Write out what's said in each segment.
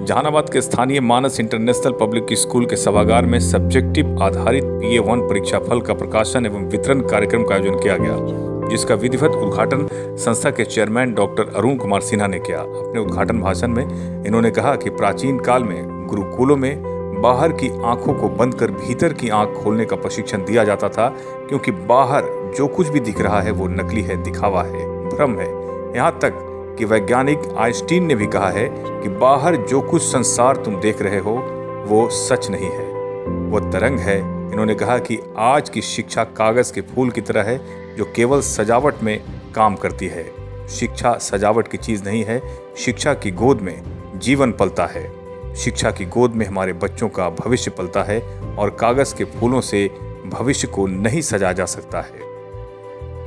जहानाबाद के स्थानीय मानस international public school के सभागार में सब्जेक्टिव आधारित PA1 परीक्षा फल का प्रकाशन एवं वितरण कार्यक्रम का आयोजन किया गया, जिसका विधिवत उद्घाटन संस्था के चेयरमैन डॉक्टर अरुण कुमार सिन्हा ने किया। अपने उद्घाटन भाषण में इन्होंने कहा कि प्राचीन काल में गुरुकुलों में बाहर की आंखों को बंद कर भीतर की आंख खोलने का प्रशिक्षण दिया जाता था, क्योंकि बाहर जो कुछ भी दिख रहा है वो नकली है, दिखावा है, भ्रम है। यहाँ तक कि वैज्ञानिक आइंस्टीन ने भी कहा है कि बाहर जो कुछ संसार तुम देख रहे हो वो सच नहीं है, वो तरंग है। इन्होंने कहा कि आज की शिक्षा कागज के फूल की तरह है जो केवल सजावट में काम करती है। शिक्षा सजावट की चीज नहीं है, शिक्षा की गोद में जीवन पलता है। शिक्षा की गोद में हमारे बच्चों का भविष्य पलता है और कागज के फूलों से भविष्य को नहीं सजाया जा सकता है।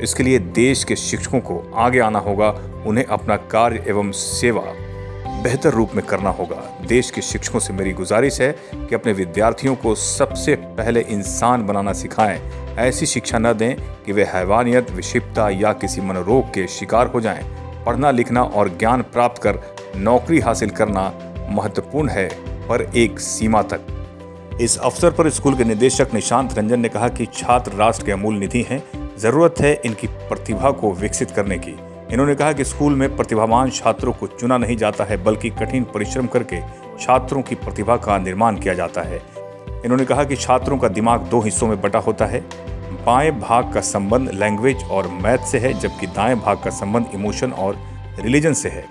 इसके लिए देश के शिक्षकों को आगे आना होगा, उन्हें अपना कार्य एवं सेवा बेहतर रूप में करना होगा। देश के शिक्षकों से मेरी गुजारिश है कि अपने विद्यार्थियों को सबसे पहले इंसान बनाना सिखाएं। ऐसी शिक्षा न दें कि वे हैवानियत, विक्षिप्तता या किसी मनोरोग के शिकार हो जाएं। पढ़ना लिखना और ज्ञान प्राप्त कर नौकरी हासिल करना महत्वपूर्ण है, पर एक सीमा तक। इस अवसर पर स्कूल के निदेशक निशांत रंजन ने कहा कि छात्र राष्ट्र के अमूल्य निधि हैं, जरूरत है इनकी प्रतिभा को विकसित करने की। इन्होंने कहा कि स्कूल में प्रतिभावान छात्रों को चुना नहीं जाता है, बल्कि कठिन परिश्रम करके छात्रों की प्रतिभा का निर्माण किया जाता है। इन्होंने कहा कि छात्रों का दिमाग दो हिस्सों में बटा होता है। बाएं भाग का संबंध लैंग्वेज और मैथ से है, जबकि दाएं भाग का संबंध इमोशन और रिलीजन से है।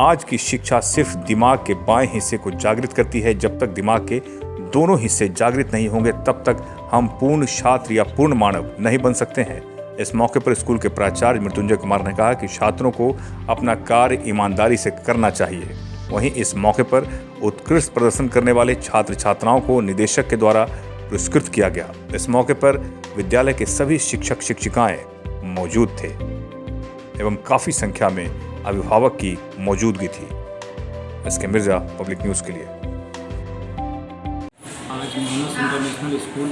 आज की शिक्षा सिर्फ दिमाग के बाएं हिस्से को जागृत करती है। जब तक दिमाग के दोनों हिस्से जागृत नहीं होंगे, तब तक हम पूर्ण छात्र या पूर्ण मानव नहीं बन सकते हैं। इस मौके पर स्कूल के प्राचार्य मृत्युंजय कुमार ने कहा कि छात्रों को अपना कार्य ईमानदारी से करना चाहिए। वहीं इस मौके पर उत्कृष्ट प्रदर्शन करने वाले छात्र छात्राओं को निदेशक के द्वारा पुरस्कृत किया गया। इस मौके पर विद्यालय के सभी शिक्षक शिक्षिकाएं मौजूद थे एवं काफी संख्या में अभिभावक की मौजूदगी थी। SK मिर्जा, पब्लिक न्यूज के लिए। आज मानस इंटरनेशनल स्कूल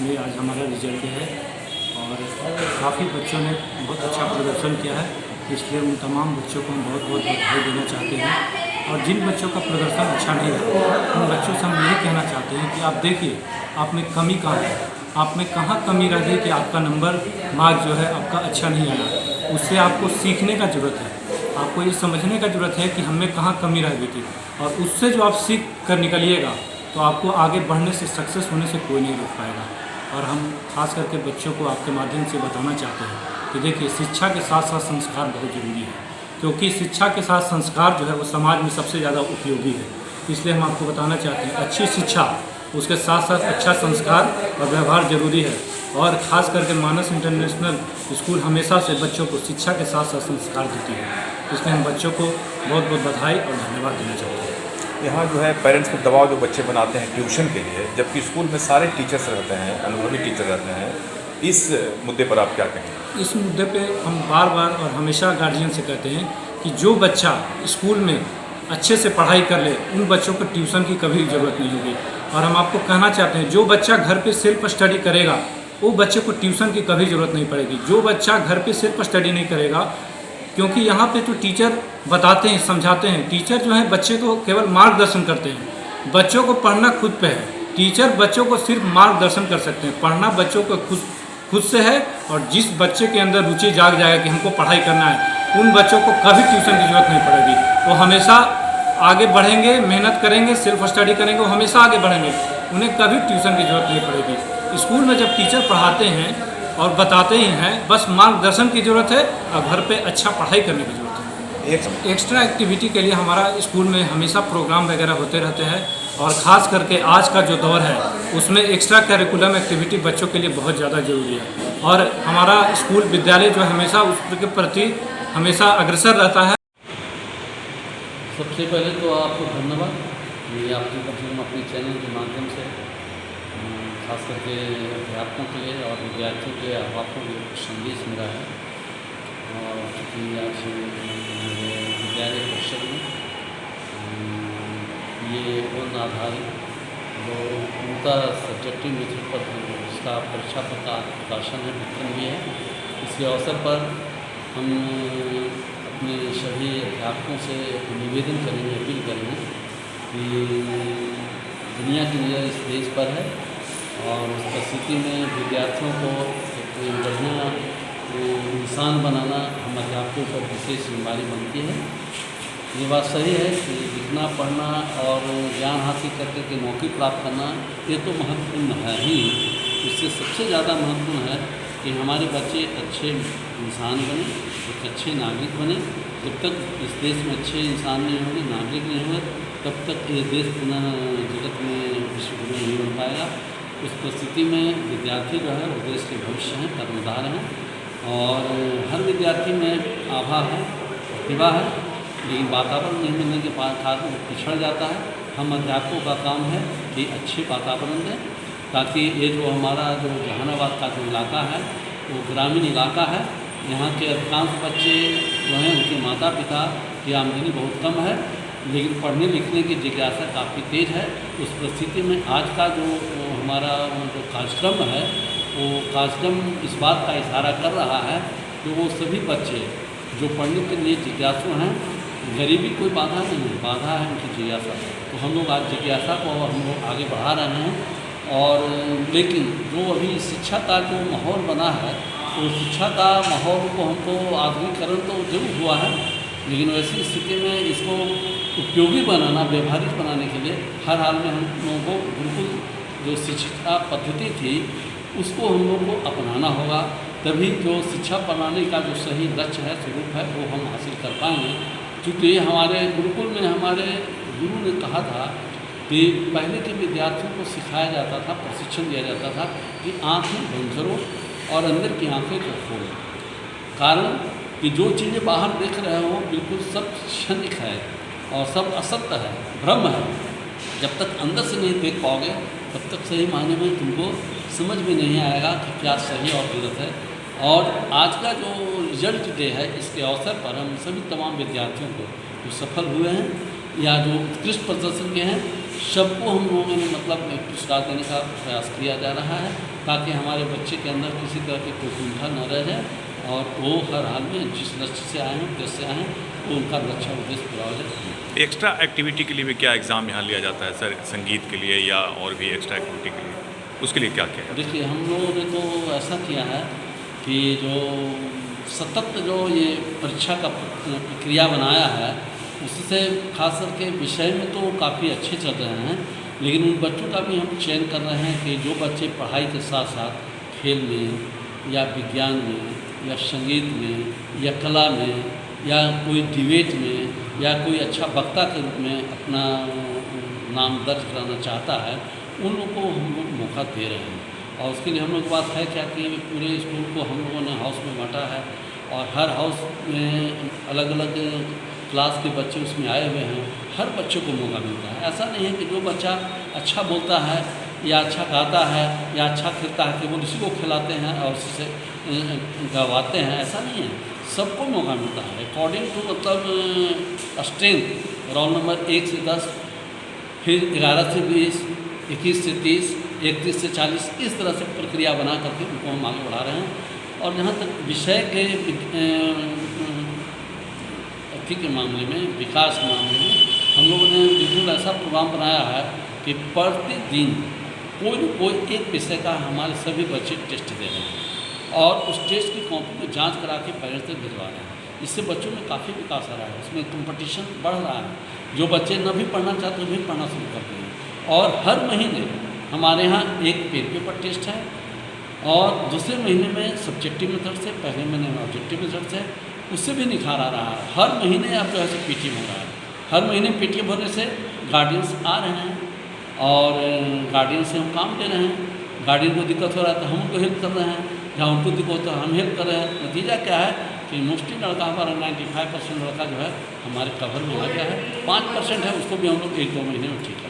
में आज हमारा रिजल्ट है और काफ़ी बच्चों ने बहुत अच्छा प्रदर्शन किया है, इसलिए उन तमाम बच्चों को हम बहुत बहुत बधाई देना चाहते हैं। और जिन बच्चों का प्रदर्शन अच्छा नहीं रहा, उन बच्चों से हम यही कहना चाहते हैं कि आप देखिए आप में कमी कहाँ है, आप में कहाँ कमी रह गई कि आपका नंबर मार्क जो है आपका अच्छा नहीं आया। उससे आपको सीखने का ज़रूरत है, आपको ये समझने का ज़रूरत है कि हमें कहाँ कमी रह गई थी, और उससे जो आप सीख कर निकलिएगा तो आपको आगे बढ़ने से, सक्सेस होने से कोई नहीं रोक पाएगा। और हम खास करके बच्चों को आपके माध्यम से बताना चाहते हैं कि देखिए शिक्षा के साथ साथ संस्कार बहुत ज़रूरी है, क्योंकि शिक्षा के साथ संस्कार जो है वो समाज में सबसे ज़्यादा उपयोगी है। इसलिए हम आपको बताना चाहते हैं अच्छी शिक्षा, उसके साथ साथ अच्छा संस्कार और व्यवहार जरूरी है। और ख़ास करके मानस इंटरनेशनल स्कूल हमेशा से बच्चों को शिक्षा के साथ साथ संस्कार देती है, इसलिए हम बच्चों को बहुत बहुत बधाई और धन्यवाद देना चाहते हैं। यहाँ जो है पेरेंट्स को दबाव जो बच्चे बनाते हैं ट्यूशन के लिए, जबकि स्कूल में सारे टीचर्स रहते हैं, अनुभवी टीचर रहते हैं, इस मुद्दे पर आप क्या कहेंगे? इस मुद्दे पे हम बार बार और हमेशा गार्जियन से कहते हैं कि जो बच्चा स्कूल में अच्छे से पढ़ाई कर ले, उन बच्चों को ट्यूशन की कभी ज़रूरत नहीं होगी। और हम आपको कहना चाहते हैं जो बच्चा घर पे सेल्फ स्टडी करेगा वो बच्चे को ट्यूशन की कभी ज़रूरत नहीं पड़ेगी। जो बच्चा घर पे सेल्फ स्टडी नहीं करेगा, क्योंकि यहाँ पे तो टीचर बताते हैं, समझाते हैं, टीचर जो है बच्चे को केवल मार्गदर्शन करते हैं। बच्चों को पढ़ना खुद पे है, टीचर बच्चों को सिर्फ मार्गदर्शन कर सकते हैं। पढ़ना बच्चों को खुद से है, और जिस बच्चे के अंदर रुचि जाग जाएगा कि हमको पढ़ाई करना है, उन बच्चों को कभी ट्यूशन की ज़रूरत नहीं पड़ेगी। वो हमेशा आगे बढ़ेंगे, मेहनत करेंगे, सेल्फ स्टडी करेंगे, वो हमेशा आगे बढ़ेंगे, उन्हें कभी ट्यूशन की ज़रूरत नहीं पड़ेगी। स्कूल में जब टीचर पढ़ाते हैं और बताते ही हैं, बस मार्गदर्शन की ज़रूरत है और घर पे अच्छा पढ़ाई करने की ज़रूरत है। एक्स्ट्रा एक्टिविटी के लिए हमारा स्कूल में हमेशा प्रोग्राम वगैरह होते रहते हैं, और ख़ास करके आज का जो दौर है उसमें एक्स्ट्रा करिकुलम एक्टिविटी बच्चों के लिए बहुत ज़्यादा ज़रूरी है। और हमारा स्कूल विद्यालय जो है हमेशा उसके प्रति हमेशा अग्रसर रहता है। सबसे पहले तो आपको धन्यवाद, ये आपकी कम से कम अपने चैनल के माध्यम से खास करके अध्यापकों के लिए और विद्यार्थियों के अभिभावकों के लिए कुछ संदेश मिला है। और चूँकि आज मेरे विद्यालय परिषद में ये वन आधारित जो उनका सब्जेक्टिव मेथड पर इसका परीक्षा पर का प्रकाशन है, वितरण भी है। इसके अवसर पर हम अपने सभी अध्यापकों से निवेदन करेंगे, अपील करेंगे कि दुनिया की नज़र इस देश पर है और उस परिस्थिति में विद्यार्थियों को एक बढ़िया इंसान बनाना हम अध्यापकों पर विशेष जिम्मेदारी बनती है। ये बात सही है कि लिखना पढ़ना और ज्ञान हासिल करके के नौकरी प्राप्त करना ये तो महत्वपूर्ण है ही। इससे सबसे ज़्यादा महत्वपूर्ण है कि हमारे बच्चे अच्छे इंसान बने, एक अच्छे नागरिक बने। जब तक इस देश में अच्छे इंसान नहीं होंगे, नागरिक नहीं होंगे, तब तक ये देश पुनः जगत में विश्वगुरु नहीं बन पाएगा। उस परिस्थिति में विद्यार्थी जो है वो देश के भविष्य हैं, कर्मधार हैं और हर विद्यार्थी में आभा है, प्रतिभा है, लेकिन वातावरण नहीं मिलने के कारण वो पिछड़ जाता है। हम अध्यापकों का काम है कि अच्छे वातावरण दें ताकि ये जो हमारा जो जहानाबाद का जो इलाका है वो ग्रामीण इलाका है। यहाँ के अधिकांश बच्चे जो हैं उनके माता पिता की आमदनी बहुत कम है, लेकिन पढ़ने लिखने की जिज्ञासा काफ़ी तेज़ है। उस परिस्थिति में आज का जो हमारा जो कार्यक्रम है वो कार्यक्रम इस बात का इशारा कर रहा है कि वो सभी बच्चे जो पढ़ने के लिए जिज्ञासु हैं, गरीबी कोई बाधा नहीं है, बाधा है उनकी जिज्ञासा। तो हम लोग आज जिज्ञासा को हम लोग आगे बढ़ा रहे हैं और लेकिन जो अभी शिक्षा का जो माहौल बना है तो शिक्षा का माहौल को हमको आधुनिकीकरण तो जरूर हुआ है, लेकिन वैसी स्थिति में इसको उपयोगी बनाना, व्यवहारिक बनाने के लिए हर हाल में हम लोगों को बिल्कुल जो शिक्षा पद्धति थी उसको हम लोग को अपनाना होगा। तभी जो शिक्षा प्रणाली का जो सही लक्ष्य है, स्वरूप है, वो हम हासिल कर पाएंगे। क्योंकि हमारे गुरुकुल में हमारे गुरु ने कहा था कि पहले के विद्यार्थियों को सिखाया जाता था, प्रशिक्षण दिया जाता था कि आँखें बंद करो और अंदर की आँखें को खोलो। कारण कि जो चीज़ें बाहर देख रहे हो बिल्कुल सब क्षणिक है और सब असत्य है, भ्रम है। जब तक अंदर से नहीं देख पाओगे तब तक सही मायने में तुमको समझ में नहीं आएगा कि क्या सही और गलत है। और आज का जो रिजल्ट डे है, इसके अवसर पर हम सभी तमाम विद्यार्थियों को जो सफल हुए हैं या जो उत्कृष्ट प्रदर्शन के हैं, सबको हम लोगों ने मतलब पुरस्कार देने का प्रयास किया जा रहा है ताकि हमारे बच्चे के अंदर किसी तरह की कोई कुंठा न रह जाए और वो हर हाल में जिस लक्ष्य से आए हैं, उद्देश्य से आए हैं, वो उनका लक्ष्य उद्देश्य पूरा हो जाए। एक्स्ट्रा एक्टिविटी के लिए भी क्या एग्ज़ाम यहाँ लिया जाता है सर, संगीत के लिए या और भी एक्स्ट्रा एक्टिविटी के लिए? उसके लिए क्या क्या है? देखिए, हम लोगों ने तो ऐसा किया है कि जो सतत जो ये परीक्षा का प्रक्रिया बनाया है उससे खास करके विषय में तो काफ़ी अच्छे चल रहे हैं, लेकिन उन बच्चों का भी हम चयन कर रहे हैं कि जो बच्चे पढ़ाई के साथ साथ खेल में या विज्ञान में या संगीत में या कला में या कोई डिबेट में या कोई अच्छा वक्ता के रूप में अपना नाम दर्ज कराना चाहता है, उन लोगों को हम लोग मौका दे रहे हैं। और उसके लिए हम लोग के पास है क्या कि पूरे स्कूल को हम लोगों ने हाउस में बांटा है और हर हाउस में अलग अलग क्लास के बच्चे उसमें आए हुए हैं। हर बच्चे को मौका मिलता है। ऐसा नहीं है कि जो बच्चा अच्छा बोलता है या अच्छा गाता है या अच्छा खेलता है केवल उसी को खिलाते हैं और उससे गवाते हैं, ऐसा नहीं है। सबको मौका मिलता है अकॉर्डिंग टू मतलब स्ट्रेंथ। रोल नंबर 1 से 10, फिर 11 से 20, 21 से 30, 31 से 40, इस तरह से प्रक्रिया बना करके उनको हम आगे बढ़ा रहे हैं। और जहाँ तक विषय के के मामले में, विकास के मामले में, हम लोगों ने बिल्कुल ऐसा प्रोग्राम बनाया है कि प्रतिदिन कोई न कोई एक विषय का हमारे सभी बच्चे टेस्ट दे रहे हैं और उस टेस्ट की कॉपी को जांच करा के पेरेंट्स तक भिजवा रहे हैं। इससे बच्चों में काफ़ी विकास आ रहा है, उसमें कंपटीशन बढ़ रहा है। जो बच्चे न भी पढ़ना चाहते वो भी पढ़ना शुरू कर दिए हैं। और हर महीने हमारे यहाँ एक पेन पेपर टेस्ट है और दूसरे महीने में सब्जेक्टिव मेथड से, पहले महीने में ऑब्जेक्टिव मेथड से, उससे भी निखार आ रहा है। हर महीने अब जो है पीटीएम हो रहा है। हर महीने पीटीएम होने से गार्डियंस आ रहे हैं और गार्डियन से हम काम ले रहे हैं। गार्डियन को दिक्कत हो रहा है तो हम उनको हेल्प कर रहे हैं, जहाँ उनको दिक्कत हो तो हम हेल्प कर रहे हैं। नतीजा क्या है कि मोस्टली लड़का हमारा 95% लड़का जो है हमारे कवर में आ गया है। 5% है उसको भी हम लोग 1-2 महीने में ठीक कर